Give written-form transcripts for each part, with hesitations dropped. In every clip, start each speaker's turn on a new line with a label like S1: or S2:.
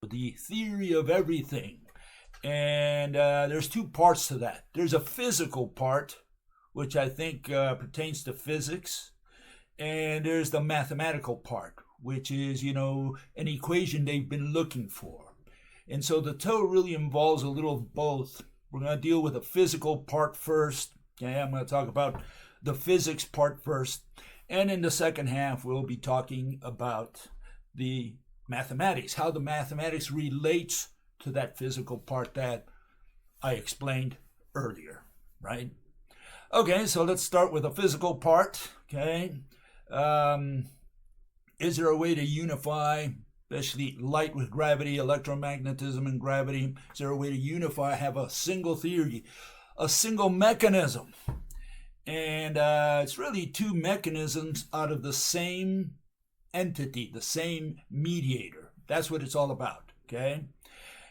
S1: the theory of everything. And there's two parts to that. There's a physical part, which I think pertains to physics. And there's the mathematical part, which is, an equation they've been looking for. And so the TOE really involves a little of both. We're going to deal with the physical part first. Okay, I'm going to talk about the physics part first. And in the second half, we'll be talking about the mathematics, how the mathematics relates to that physical part that I explained earlier, right? Okay, so let's start with the physical part, okay? Is there a way to unify, especially light with gravity, electromagnetism and gravity? Is there a way to unify, have a single theory, a single mechanism? And it's really two mechanisms out of the same entity, the same mediator. That's what it's all about, okay?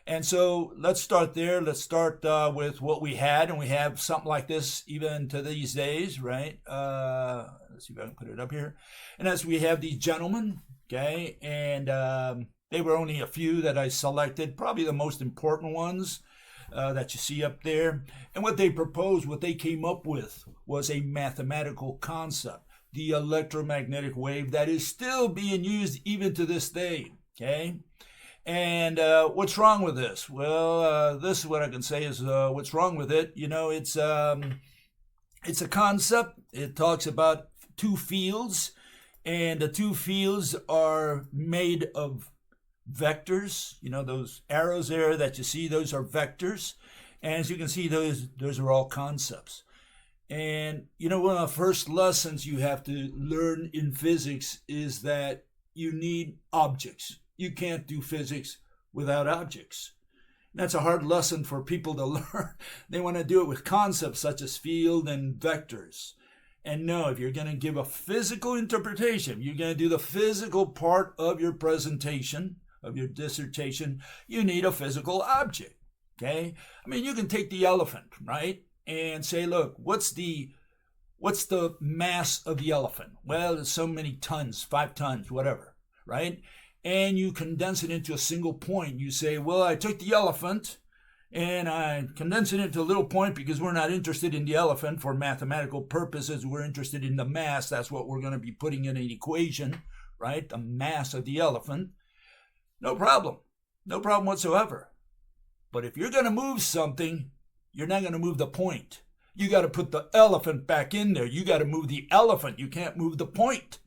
S1: And so let's start there. Let's start with what we had, and we have something like this even to these days, right? Let's see if I can put it up here. And as we have these gentlemen, okay, and they were only a few that I selected, probably the most important ones that you see up there. And what they proposed, what they came up with, was a mathematical concept, the electromagnetic wave that is still being used even to this day, okay? And what's wrong with this? Well, this is what I can say is what's wrong with it. It's a concept. It talks about two fields, and the two fields are made of vectors. Those arrows there that you see, those are vectors. And as you can see, those are all concepts. And, one of the first lessons you have to learn in physics is that you need objects. You can't do physics without objects. That's a hard lesson for people to learn. They want to do it with concepts such as field and vectors. And no, if you're going to give a physical interpretation, you're going to do the physical part of your presentation, of your dissertation, you need a physical object, okay? I mean, you can take the elephant, right? And say, look, what's the mass of the elephant? Well, it's so many tons, 5 tons, whatever, right? And you condense it into a single point. You say, well, I took the elephant and I condense it into a little point because we're not interested in the elephant for mathematical purposes. We're interested in the mass. That's what we're going to be putting in an equation, right? The mass of the elephant. No problem. No problem whatsoever. But if you're going to move something, you're not going to move the point. You got to put the elephant back in there. You got to move the elephant. You can't move the point.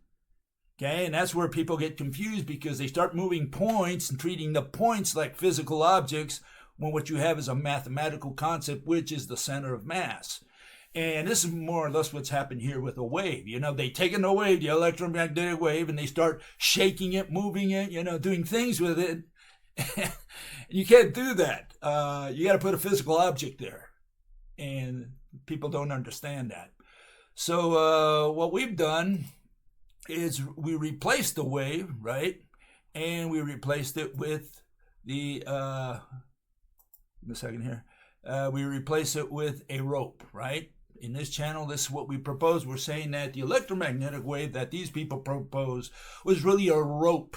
S1: Okay, and that's where people get confused because they start moving points and treating the points like physical objects when what you have is a mathematical concept, which is the center of mass. And this is more or less what's happened here with a wave. They take in the wave, the electromagnetic wave, and they start shaking it, moving it, doing things with it. You can't do that. You got to put a physical object there. And people don't understand that. So what we've done is we replaced the wave, right? And we replaced it with the, we replaced it with a rope, right? In this channel, this is what we propose. We're saying that the electromagnetic wave that these people proposed was really a rope,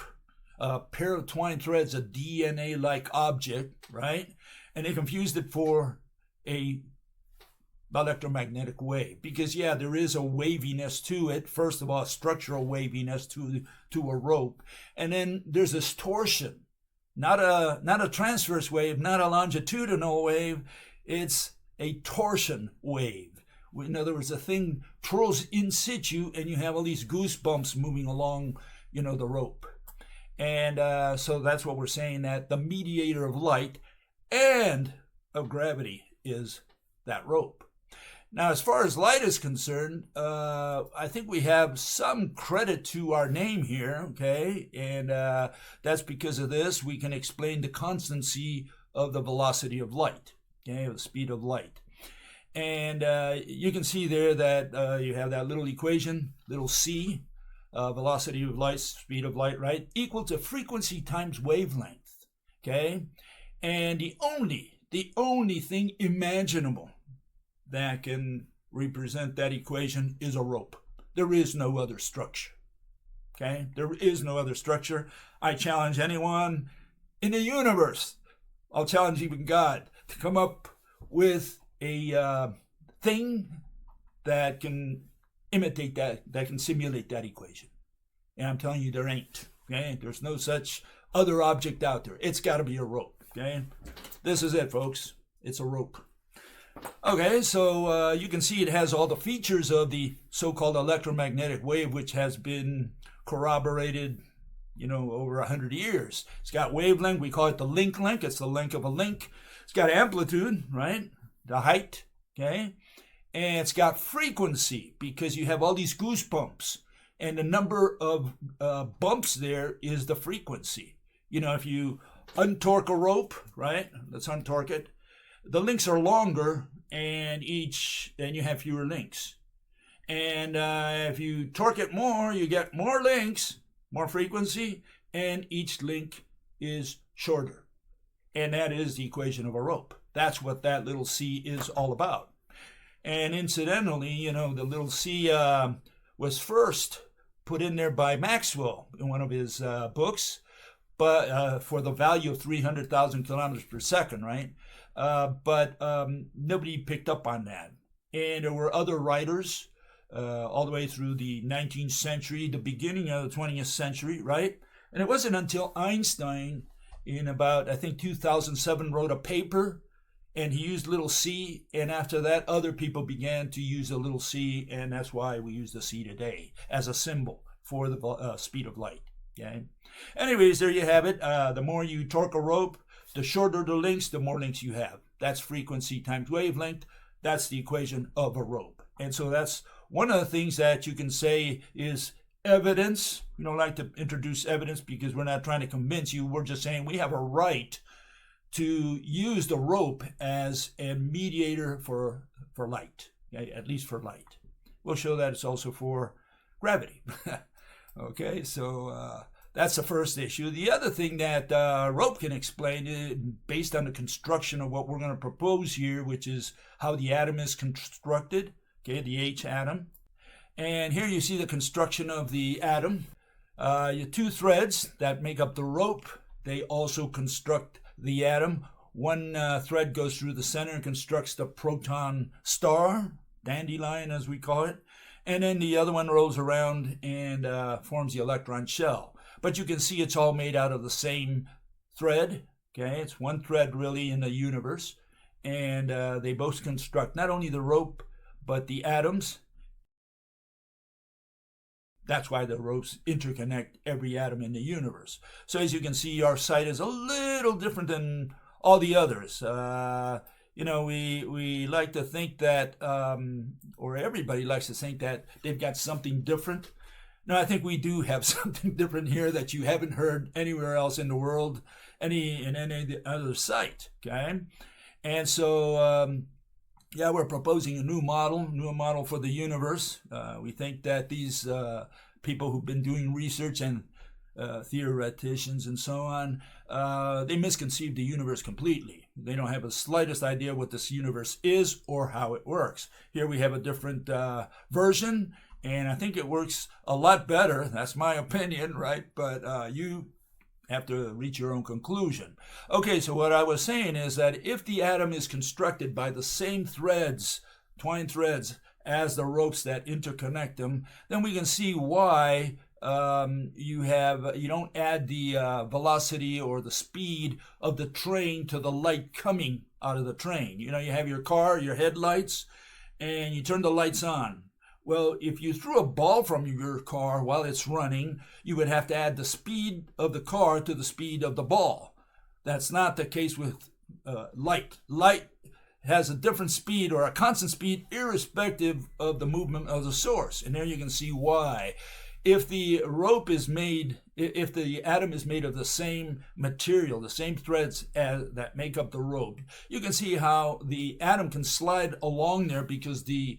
S1: a pair of twine threads, a DNA-like object, right? And they confused it for a electromagnetic wave because there is a waviness to it. First of all, structural waviness to a rope, and then there's this torsion, not a transverse wave, not a longitudinal wave. It's a torsion wave. In other words, the thing twirls in situ, and you have all these goosebumps moving along, the rope. And so that's what we're saying, that the mediator of light and of gravity is that rope. Now, as far as light is concerned, I think we have some credit to our name here, okay? And that's because of this. We can explain the constancy of the velocity of light, okay, the speed of light. And you can see there that you have that little equation, little c, velocity of light, speed of light, right, equal to frequency times wavelength, okay? And the only thing imaginable that can represent that equation is a rope. There is no other structure. Okay? There is no other structure. I challenge anyone in the universe. I'll challenge even God to come up with a thing that can imitate that can simulate that equation. And I'm telling you, there ain't. Okay, there's no such other object out there. It's got to be a rope. Okay, this is it, folks. It's a rope. Okay, so you can see it has all the features of the so-called electromagnetic wave, which has been corroborated, over 100 years. It's got wavelength. We call it the link. It's the length of a link. It's got amplitude, right? The height, okay? And it's got frequency, because you have all these goosebumps. And the number of bumps there is the frequency. If you untorque a rope, right? Let's untorque it. The links are longer, and you have fewer links. And if you torque it more, you get more links, more frequency, and each link is shorter. And that is the equation of a rope. That's what that little c is all about. And incidentally, the little c was first put in there by Maxwell in one of his books, but for the value of 300,000 kilometers per second, right? But nobody picked up on that. And there were other writers all the way through the 19th century, the beginning of the 20th century, right? And it wasn't until Einstein in about, I think, 2007 wrote a paper, and he used little c, and after that other people began to use a little c, and that's why we use the c today as a symbol for the speed of light. Okay. Anyways, there you have it. The more you torque a rope, the shorter the links, the more links you have. That's frequency times wavelength. That's the equation of a rope. And so that's one of the things that you can say is evidence. We don't like to introduce evidence because we're not trying to convince you. We're just saying we have a right to use the rope as a mediator for light, okay? At least for light. We'll show that it's also for gravity. Okay, so that's the first issue. The other thing that rope can explain is based on the construction of what we're going to propose here, which is how the atom is constructed, okay, the H atom. And here you see the construction of the atom. Your two threads that make up the rope, they also construct the atom. One thread goes through the center and constructs the proton star, dandelion as we call it. And then the other one rolls around and forms the electron shell. But you can see it's all made out of the same thread. Okay, it's one thread really in the universe. And they both construct not only the rope, but the atoms. That's why the ropes interconnect every atom in the universe. So as you can see, our site is a little different than all the others. We like to think that, or everybody likes to think that they've got something different. No, I think we do have something different here that you haven't heard anywhere else in the world, in any other site, okay? And so, we're proposing a new model for the universe. We think that these people who've been doing research and theoreticians and so on, they misconceive the universe completely. They don't have the slightest idea what this universe is or how it works. Here we have a different version, and I think it works a lot better. That's my opinion, right? But you have to reach your own conclusion. Okay, so what I was saying is that if the atom is constructed by the same threads, twine threads, as the ropes that interconnect them, then we can see why you don't add the velocity or the speed of the train to the light coming out of the train. You have your car, your headlights, and you turn the lights on. Well, if you threw a ball from your car while it's running, you would have to add the speed of the car to the speed of the ball. That's not the case with light. Light has a different speed or a constant speed irrespective of the movement of the source. And there you can see why. If the atom is made of the same material, the same threads that make up the rope, you can see how the atom can slide along there because the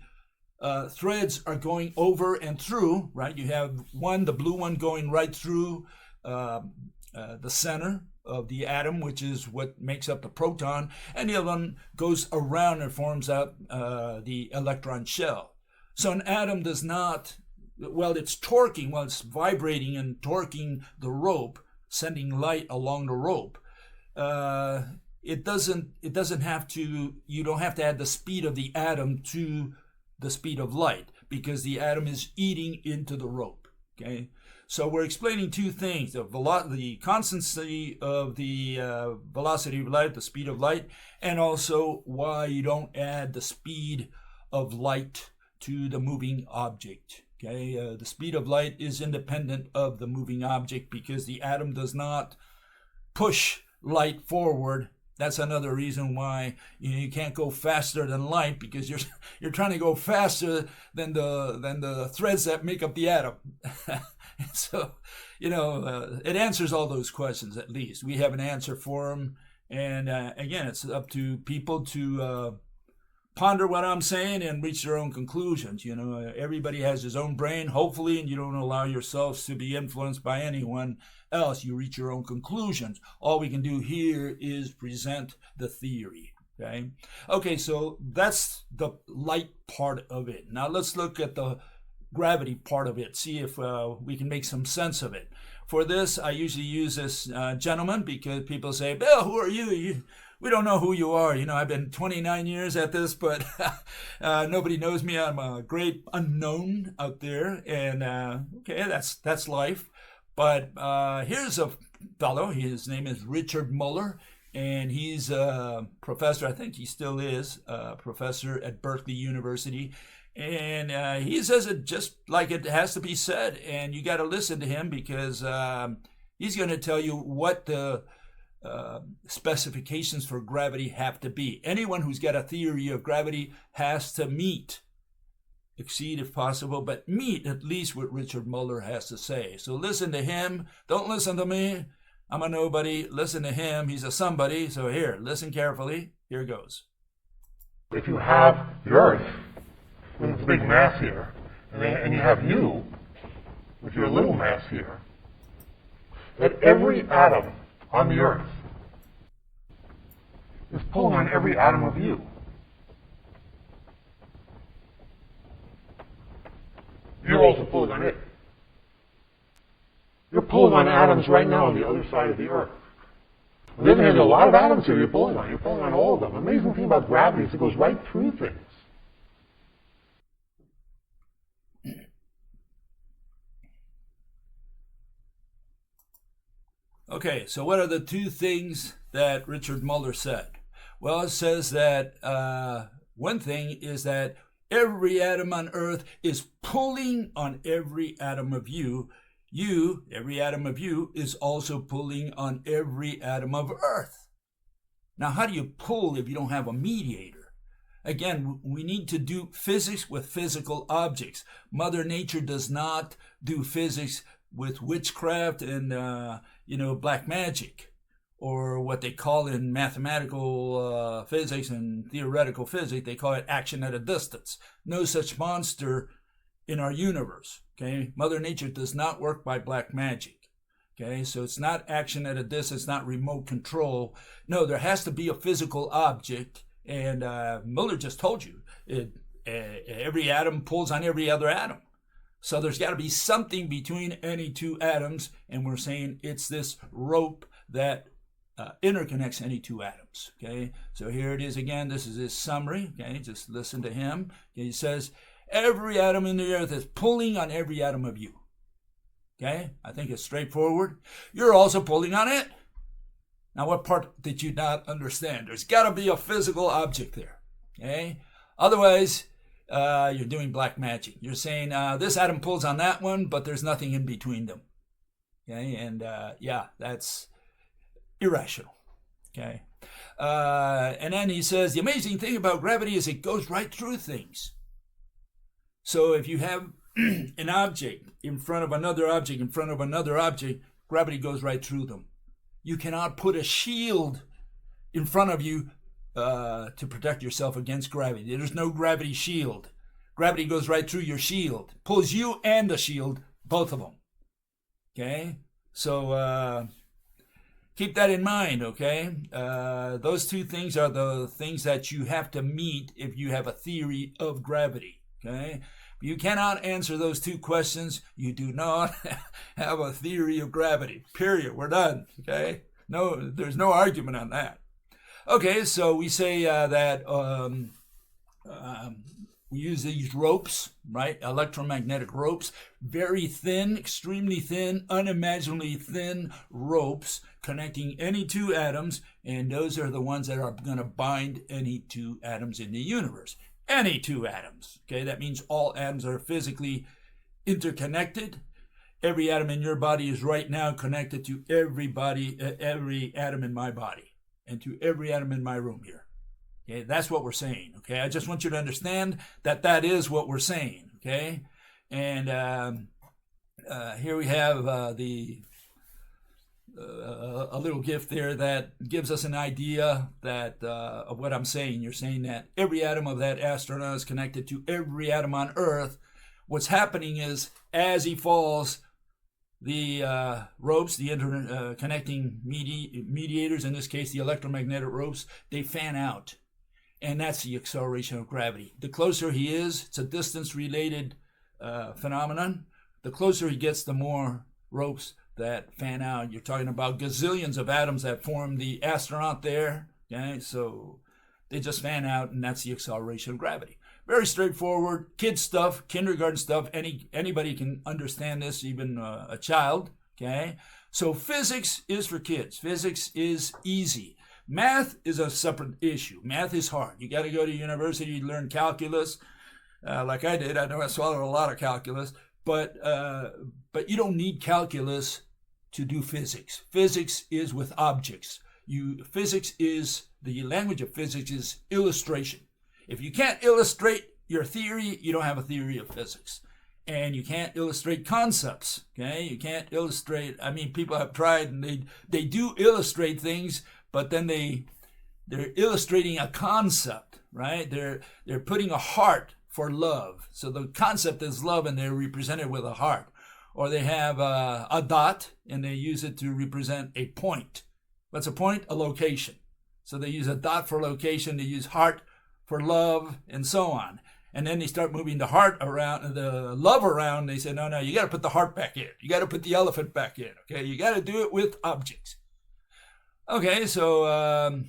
S1: threads are going over and through, right? You have the blue one going right through the center of the atom, which is what makes up the proton, and the other one goes around and forms out the electron shell. So an atom does not, it's torquing, it's vibrating and torquing the rope, sending light along the rope. it doesn't have to, you don't have to add the speed of the atom to the speed of light, because the atom is eating into the rope. Okay, so we're explaining two things: the constancy of the velocity of light, the speed of light, and also why you don't add the speed of light to the moving object. Okay, the speed of light is independent of the moving object because the atom does not push light forward. That's another reason why you can't go faster than light, because you're trying to go faster than the threads that make up the atom. So, it answers all those questions. At least we have an answer for them. And again, it's up to people to ponder what I'm saying and reach their own conclusions. Everybody has his own brain, hopefully, and you don't allow yourselves to be influenced by anyone else. You reach your own conclusions. All we can do here is present the theory. Okay, so that's the light part of it. Now let's look at the gravity part of it, see if we can make some sense of it. For this, I usually use this gentleman, because people say, Bill, who are you? We don't know who you are. I've been 29 years at this, but nobody knows me. I'm a great unknown out there. And okay, that's life. But here's a fellow. His name is Richard Muller, and he's a professor. I think he still is a professor at Berkeley University. And he says it just like it has to be said. And you got to listen to him, because he's going to tell you what the specifications for gravity have to be. Anyone who's got a theory of gravity has to exceed if possible, but meet at least what Richard Muller has to say. So listen to him. Don't listen to me. I'm a nobody. Listen to him. He's a somebody. So here, listen carefully. Here goes.
S2: If you have the Earth with its big mass here, and you have you with your little mass here, that every atom on the Earth is pulling on every atom of you. You're also pulling on it. You're pulling on atoms right now on the other side of the Earth. On the other hand, there are a lot of atoms here you're pulling on. You're pulling on all of them. The amazing thing about gravity is it goes right through things.
S1: Okay, so what are the two things that Richard Muller said? Well, it says that one thing is that every atom on Earth is pulling on every atom of you. Every atom of you, is also pulling on every atom of Earth. Now, how do you pull if you don't have a mediator? Again, we need to do physics with physical objects. Mother Nature does not do physics with witchcraft and black magic, or what they call in mathematical physics and theoretical physics, they call it action at a distance. No such monster in our universe. Okay, Mother Nature does not work by black magic. Okay, so it's not action at a distance, not remote control. No, there has to be a physical object, and Muller just told you every atom pulls on every other atom. So there's got to be something between any two atoms, and we're saying it's this rope that interconnects any two atoms. Okay, so here it is again. This is his summary. Okay, just listen to him. Okay, he says, every atom in the Earth is pulling on every atom of you. Okay, I think it's straightforward. You're also pulling on it. Now, what part did you not understand? There's got to be a physical object there. Okay, otherwise, you're doing black magic. You're saying this atom pulls on that one, but there's nothing in between them. Okay, and that's irrational. Okay, and then he says the amazing thing about gravity is it goes right through things. So if you have an object in front of another object in front of another object, gravity goes right through them. You cannot put a shield in front of you to protect yourself against gravity. There's no gravity shield. Gravity goes right through your shield, pulls you and the shield, both of them. Okay, so keep that in mind. Okay, those two things are the things that you have to meet if you have a theory of gravity. Okay, if you cannot answer those two questions, you do not have a theory of gravity. Period. We're done. Okay. No, there's no argument on that. Okay, so we say that we use these ropes, right? Electromagnetic ropes, very thin, extremely thin, unimaginably thin ropes connecting any two atoms, and those are the ones that are going to bind any two atoms in the universe. Any two atoms, okay? That means all atoms are physically interconnected. Every atom in your body is right now connected to every atom in my body, and to every atom in my room here. Okay, that's what we're saying. Okay, I just want you to understand that that is what we're saying. Okay, and here we have a little gift there that gives us an idea that of what I'm saying. You're saying that every atom of that astronaut is connected to every atom on Earth. What's happening is as he falls, the ropes, the connecting mediators, in this case the electromagnetic ropes, they fan out. And that's the acceleration of gravity. The closer he is, it's a distance-related phenomenon. The closer he gets, the more ropes that fan out. You're talking about gazillions of atoms that form the astronaut there. Okay, so they just fan out, and that's the acceleration of gravity. Very straightforward, kid stuff, kindergarten stuff. Anybody can understand this, even a child. Okay, so physics is for kids. Physics is easy. Math is a separate issue. Math is hard. You got to go to university to learn calculus, like I did. I know I swallowed a lot of calculus, but you don't need calculus to do physics. Physics is with objects. Physics is the language of physics is illustration. If you can't illustrate your theory, you don't have a theory of physics. And you can't illustrate concepts. Okay, you can't illustrate. I mean, people have tried, and they do illustrate things. But then they're illustrating a concept, right? They're putting a heart for love. So the concept is love, and they're represented with a heart. Or they have a dot, and they use it to represent a point. What's a point? A location. So they use a dot for location. They use heart for love, and so on. And then they start moving the heart around, the love around. They say, no, you got to put the heart back in. You got to put the elephant back in. Okay, you got to do it with objects. Okay, so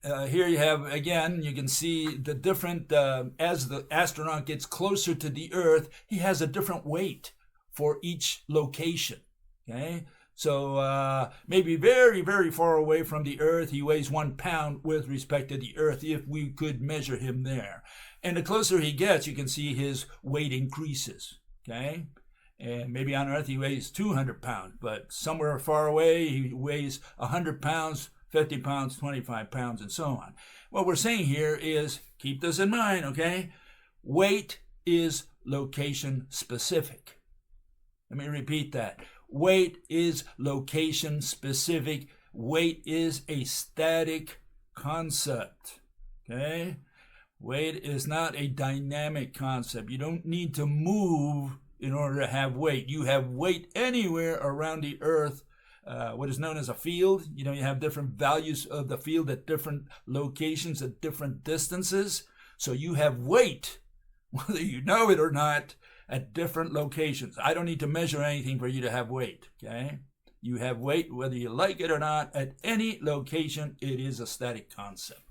S1: here you have, again, you can see the different, as the astronaut gets closer to the Earth, he has a different weight for each location, okay? So maybe very, very far away from the Earth, he weighs 1 pound with respect to the Earth, if we could measure him there. And the closer he gets, you can see his weight increases, okay? And maybe on Earth he weighs 200 pounds, but somewhere far away he weighs 100 pounds, 50 pounds, 25 pounds, and so on. What we're saying here is, keep this in mind, okay? Weight is location specific. Let me repeat that. Weight is location specific. Weight is a static concept, okay? Weight is not a dynamic concept. You don't need to move in order to have weight. You have weight anywhere around the Earth, what is known as a field. You know, you have different values of the field at different locations, at different distances. So you have weight, whether you know it or not, at different locations. I don't need to measure anything for you to have weight, okay? You have weight, whether you like it or not, at any location. It is a static concept.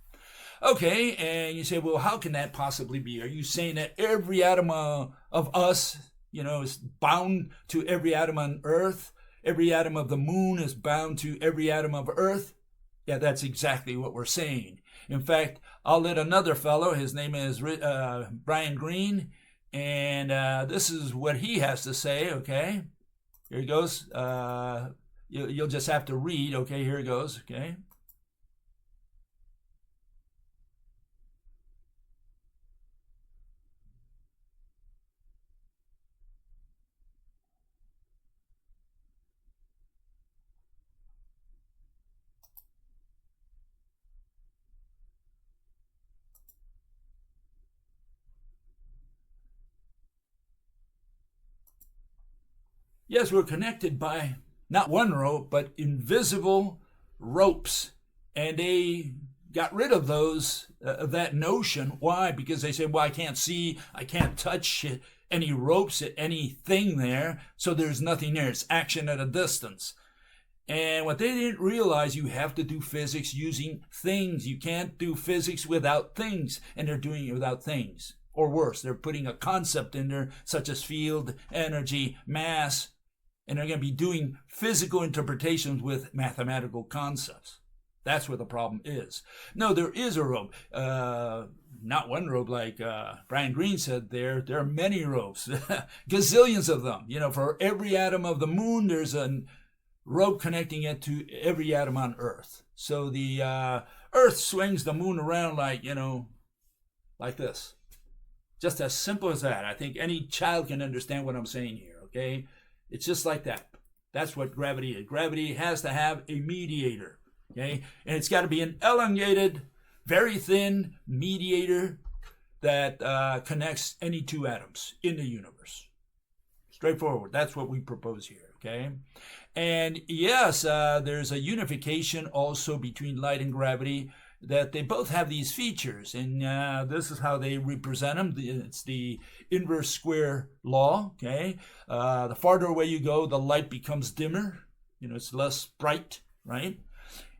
S1: Okay, and you say, well, how can that possibly be? Are you saying that every atom of us, is bound to every atom on Earth? Every atom of the moon is bound to every atom of Earth? Yeah, that's exactly what we're saying. In fact, I'll let another fellow, his name is Brian Greene, and this is what he has to say, okay? Here he goes. You'll just have to read, okay? Here it goes, okay? Yes, we're connected by not one rope, but invisible ropes. And they got rid of that notion. Why? Because they said, well, I can't see, I can't touch any ropes at anything there, so there's nothing there. It's action at a distance. And what they didn't realize, you have to do physics using things. You can't do physics without things, and they're doing it without things. Or worse, they're putting a concept in there such as field, energy, mass, and they're going to be doing physical interpretations with mathematical concepts. That's where the problem is. No, there is a rope. Not one rope like Brian Greene said there. There are many ropes, gazillions of them. For every atom of the moon, there's a rope connecting it to every atom on Earth. So the Earth swings the moon around like this. Just as simple as that. I think any child can understand what I'm saying here, okay? It's just like that. That's what gravity is. Gravity has to have a mediator, okay? And it's got to be an elongated, very thin mediator that connects any two atoms in the universe. Straightforward. That's what we propose here, okay? And yes, there's a unification also between light and gravity, that they both have these features, and this is how they represent them. It's the inverse square law, okay? The farther away you go, the light becomes dimmer. It's less bright, right?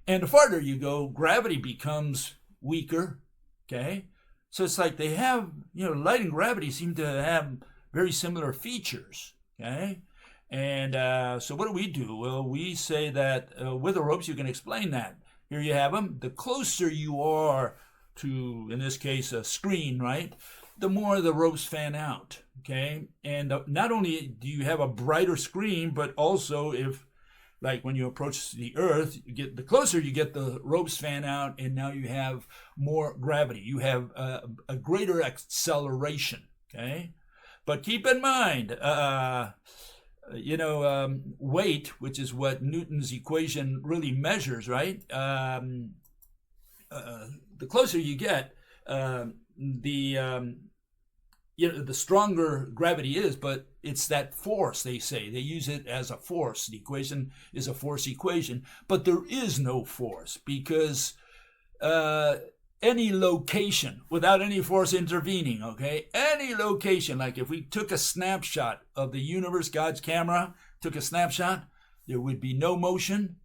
S1: And the farther you go, gravity becomes weaker, okay? So it's like they have, light and gravity seem to have very similar features, okay? And so what do? Well, we say that with the ropes, you can explain that. Here you have them. The closer you are to, in this case, a screen, right, the more the ropes fan out, okay? And not only do you have a brighter screen, but also like when you approach the Earth, the closer you get, the ropes fan out, and now you have more gravity. You have a greater acceleration, okay? But keep in mind, weight, which is what Newton's equation really measures, right? The closer you get, the stronger gravity is, but it's that force, they say. They use it as a force. The equation is a force equation, but there is no force because any location without any force intervening, okay? Any location, like if we took a snapshot of the universe, God's camera took a snapshot, there would be no motion.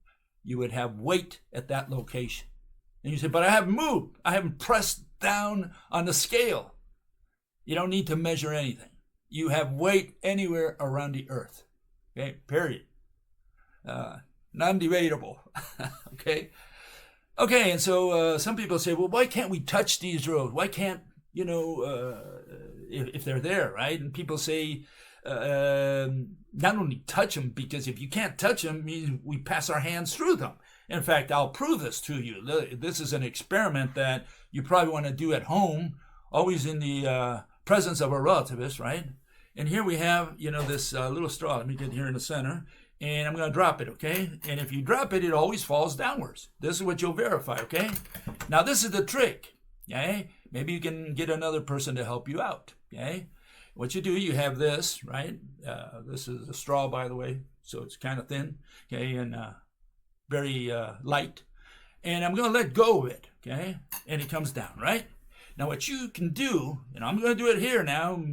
S1: You would have weight at that location. And you say, but I haven't moved. I haven't pressed down on the scale. You don't need to measure anything. You have weight anywhere around the Earth, okay? Period. Non-debatable, okay? Okay, and so some people say, well, why can't we touch these roads? Why can't, if they're there, right? And people say, not only touch them, because if you can't touch them, means we pass our hands through them. In fact, I'll prove this to you. This is an experiment that you probably want to do at home, always in the presence of a relativist, right? And here we have, this little straw. Let me get here in the center. And I'm going to drop it, okay? And if you drop it, it always falls downwards. This is what you'll verify, okay? Now, this is the trick, okay? Maybe you can get another person to help you out, okay? What you do, you have this, right? This is a straw, by the way, so it's kind of thin, okay, and very light. And I'm going to let go of it, okay? And it comes down, right? Now, what you can do, and I'm going to do it here now,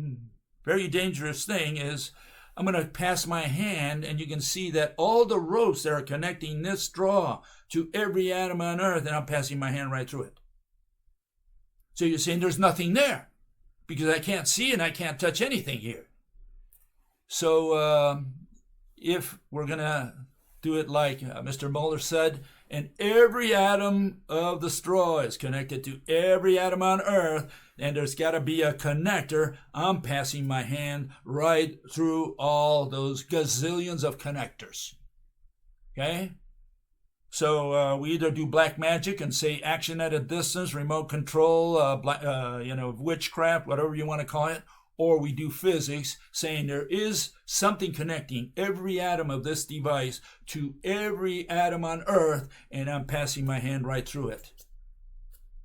S1: very dangerous thing is, I'm going to pass my hand, and you can see that all the ropes that are connecting this straw to every atom on Earth, and I'm passing my hand right through it. So you're saying there's nothing there because I can't see and I can't touch anything here. So if we're going to do it like Mr. Muller said, and every atom of the straw is connected to every atom on Earth, and there's got to be a connector, I'm passing my hand right through all those gazillions of connectors. Okay? So we either do black magic and say action at a distance, remote control, witchcraft, whatever you want to call it, or we do physics, saying there is something connecting every atom of this device to every atom on Earth, and I'm passing my hand right through it.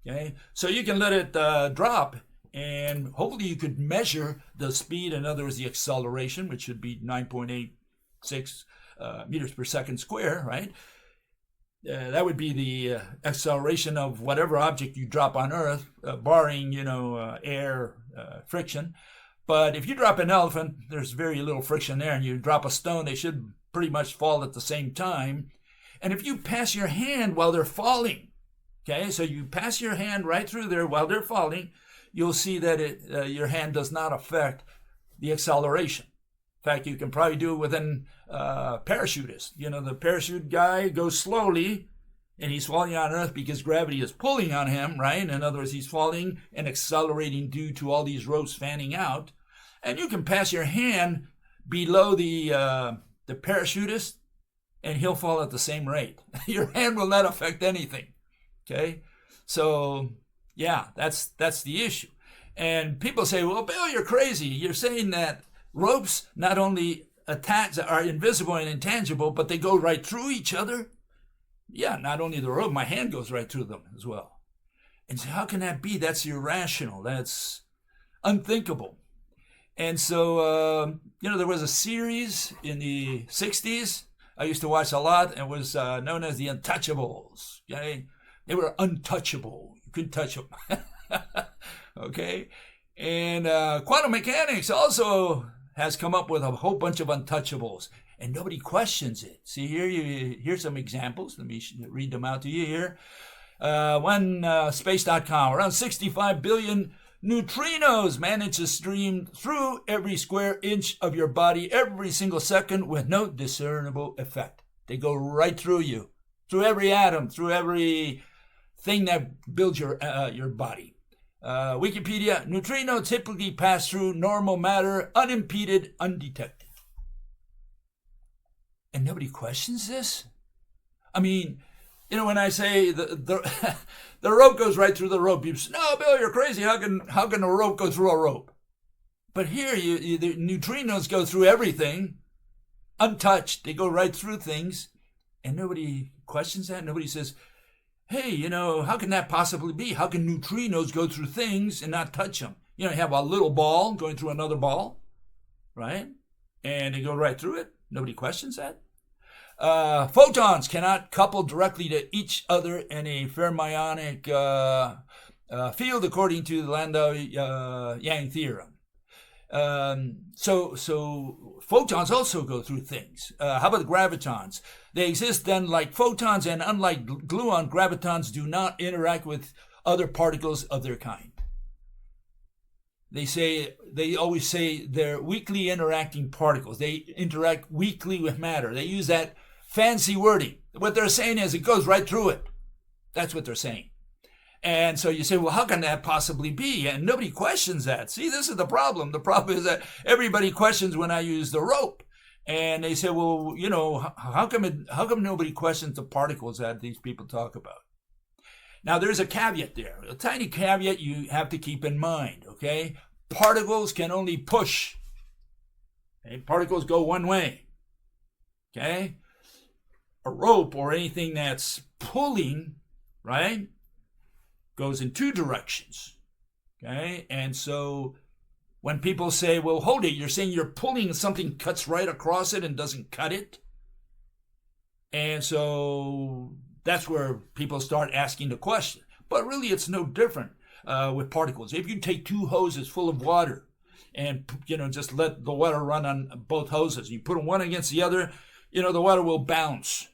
S1: Okay? So you can let it drop, and hopefully you could measure the speed, in other words, the acceleration, which should be 9.86 meters per second square, right? That would be the acceleration of whatever object you drop on Earth, barring, air friction. But if you drop an elephant, there's very little friction there, and you drop a stone, they should pretty much fall at the same time. And if you pass your hand while they're falling, okay, so you pass your hand right through there while they're falling, you'll see that your hand does not affect the acceleration. In fact, you can probably do it with a parachutist. You know, the parachute guy goes slowly, and he's falling on Earth because gravity is pulling on him, right? In other words, he's falling and accelerating due to all these ropes fanning out. And you can pass your hand below the parachutist, and he'll fall at the same rate. Your hand will not affect anything, okay? So, yeah, that's the issue. And people say, well, Bill, you're crazy. You're saying that ropes not only are invisible and intangible, but they go right through each other. Yeah, not only the rope, my hand goes right through them as well. And so how can that be? That's irrational. That's unthinkable. And so, there was a series in the 60s I used to watch a lot, and it was known as the Untouchables. Okay? They were untouchable. You couldn't touch them. Okay? And quantum mechanics also has come up with a whole bunch of untouchables, and nobody questions it. See, here's some examples. Let me read them out to you here. Space.com, around 65 billion neutrinos manage to stream through every square inch of your body every single second with no discernible effect. They go right through you, through every atom, through every thing that builds your body. Wikipedia, neutrino typically pass through normal matter unimpeded, undetected. And nobody questions this? I mean, when I say the rope goes right through the rope, you say, no, Bill, you're crazy. How can a rope go through a rope? But here, the neutrinos go through everything, untouched. They go right through things, and nobody questions that. Nobody says, hey, how can that possibly be? How can neutrinos go through things and not touch them? You have a little ball going through another ball, right? And they go right through it. Nobody questions that. Photons cannot couple directly to each other in a fermionic field, according to the Landau-Yang theorem. So photons also go through things. How about the gravitons? They exist then like photons, and unlike gluon, gravitons do not interact with other particles of their kind. They always say they're weakly interacting particles. They interact weakly with matter. They use that fancy wording. What they're saying is it goes right through it. That's what they're saying. And so you say, well, how can that possibly be? And nobody questions that. See, this is the problem. The problem is that everybody questions when I use the rope. And they say, well, how come nobody questions the particles that these people talk about? Now, there's a caveat there. A tiny caveat you have to keep in mind, okay? Particles can only push. Okay? Particles go one way. Okay? A rope or anything that's pulling, right, goes in two directions. Okay? And so when people say, well, hold it, you're saying you're pulling something cuts right across it and doesn't cut it? And so that's where people start asking the question. But really, it's no different with particles. If you take two hoses full of water and, just let the water run on both hoses, you put them one against the other, the water will bounce.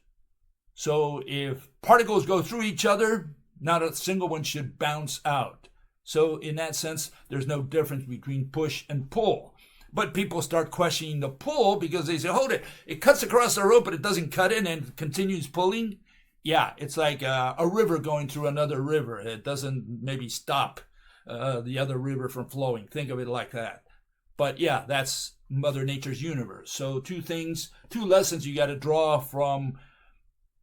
S1: So if particles go through each other, not a single one should bounce out. So in that sense, there's no difference between push and pull. But people start questioning the pull because they say, hold it, it cuts across the rope, but it doesn't cut it and continues pulling. Yeah, it's like a river going through another river. It doesn't maybe stop the other river from flowing. Think of it like that. But yeah, that's Mother Nature's universe. So two lessons you got to draw from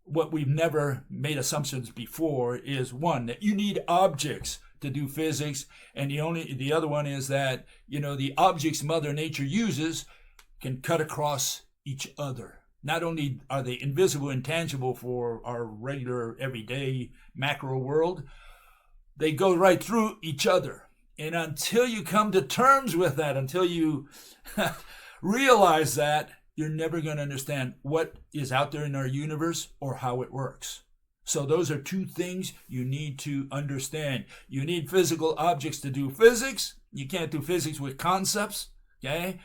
S1: what we've never made assumptions before is, one, that you need objects to do physics, and the other one is that the objects Mother Nature uses can cut across each other. Not only are they invisible, intangible for our regular everyday macro world, they go right through each other. And until you come to terms with that, until you realize that, you're never going to understand what is out there in our universe or how it works. So those are two things you need to understand. You need physical objects to do physics. You can't do physics with concepts, okay?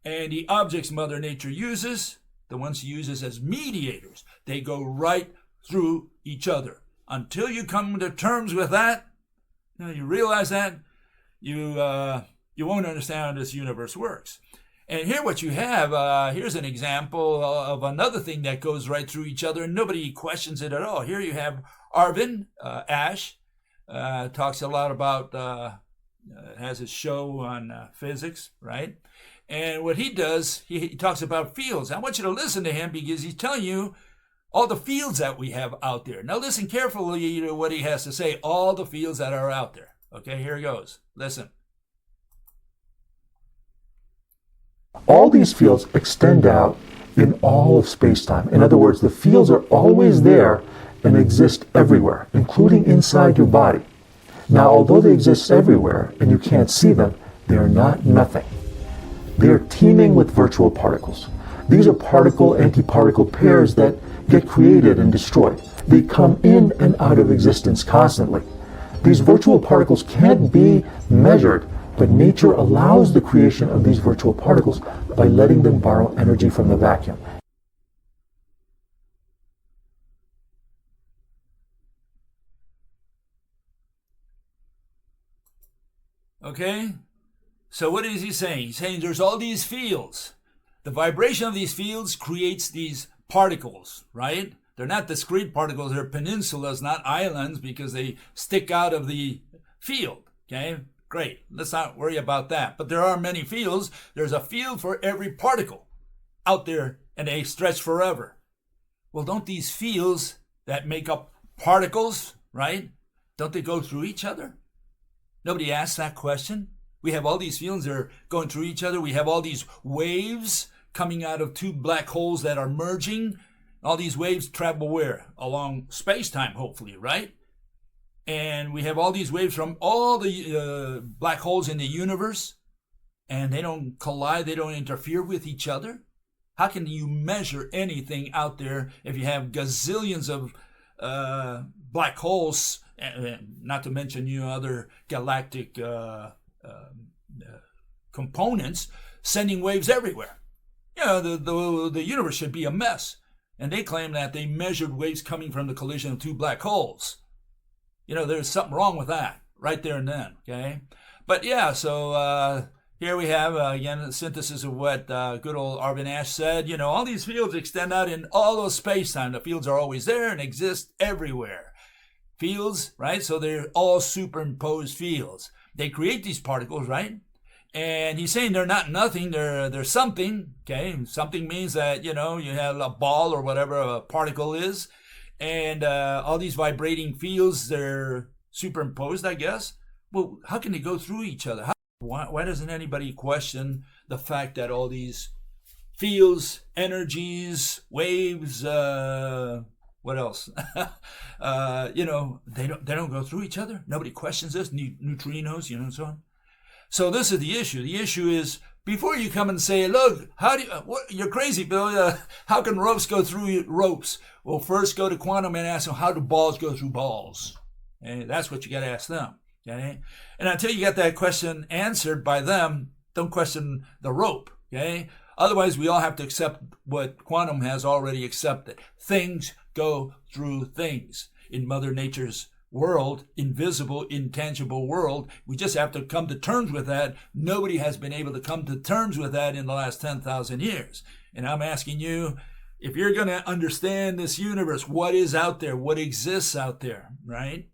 S1: And the objects Mother Nature uses, the ones he uses as mediators. They go right through each other. Until you come to terms with that, you realize that, you won't understand how this universe works. And here what you have, here's an example of another thing that goes right through each other and nobody questions it at all. Here you have Arvin Ash, talks a lot about, has a show on physics, right? And what he does, he talks about fields. I want you to listen to him because he's telling you all the fields that we have out there. Now listen carefully to what he has to say, all the fields that are out there. Okay, here he goes. Listen.
S2: All these fields extend out in all of space-time. In other words, the fields are always there and exist everywhere, including inside your body. Now, although they exist everywhere and you can't see them, they are not nothing. They are teeming with virtual particles. These are particle-antiparticle pairs that get created and destroyed. They come in and out of existence constantly. These virtual particles can't be measured, but nature allows the creation of these virtual particles by letting them borrow energy from the vacuum.
S1: Okay? So what is he saying? He's saying there's all these fields. The vibration of these fields creates these particles, right? They're not discrete particles. They're peninsulas, not islands, because they stick out of the field. Okay? Great. Let's not worry about that. But there are many fields. There's a field for every particle out there, and they stretch forever. Well, don't these fields that make up particles, right? Don't they go through each other? Nobody asks that question. We have all these fields that are going through each other. We have all these waves coming out of two black holes that are merging. All these waves travel where? Along space-time, hopefully, right? And we have all these waves from all the black holes in the universe, and they don't collide, they don't interfere with each other. How can you measure anything out there if you have gazillions of black holes, not to mention other galactic components sending waves everywhere? The universe should be a mess. And they claim that they measured waves coming from the collision of two black holes. There's something wrong with that right there and then, okay? But yeah, so here we have, again, a synthesis of what good old Arvin Ash said. All these fields extend out in all of space-time. The fields are always there and exist everywhere. Fields, right? So they're all superimposed fields. They create these particles, right? And he's saying they're not nothing, they're something, okay? Something means that, you have a ball or whatever a particle is, and all these vibrating fields, they're superimposed, I guess. Well, how can they go through each other? Why doesn't anybody question the fact that all these fields, energies, waves, what else? They don't go through each other. Nobody questions this. Neutrinos, and so on. So this is the issue. The issue is, before you come and say, look, you're crazy, Bill. How can ropes go through ropes? Well, first go to quantum and ask them, how do balls go through balls? And that's what you got to ask them. Okay? And until you get that question answered by them, don't question the rope. Okay? Otherwise, we all have to accept what quantum has already accepted. Things go through things. In Mother Nature's world, invisible, intangible world, we just have to come to terms with that. Nobody has been able to come to terms with that in the last 10,000 years. And I'm asking you, if you're going to understand this universe, what is out there, what exists out there, right?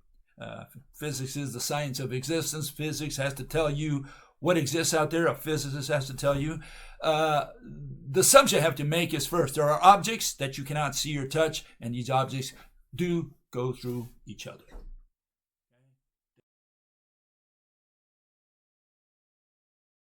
S1: Physics is the science of existence. Physics has to tell you what exists out there. A physicist has to tell you. The assumption you have to make is, first, there are objects that you cannot see or touch, and these objects do go through each other.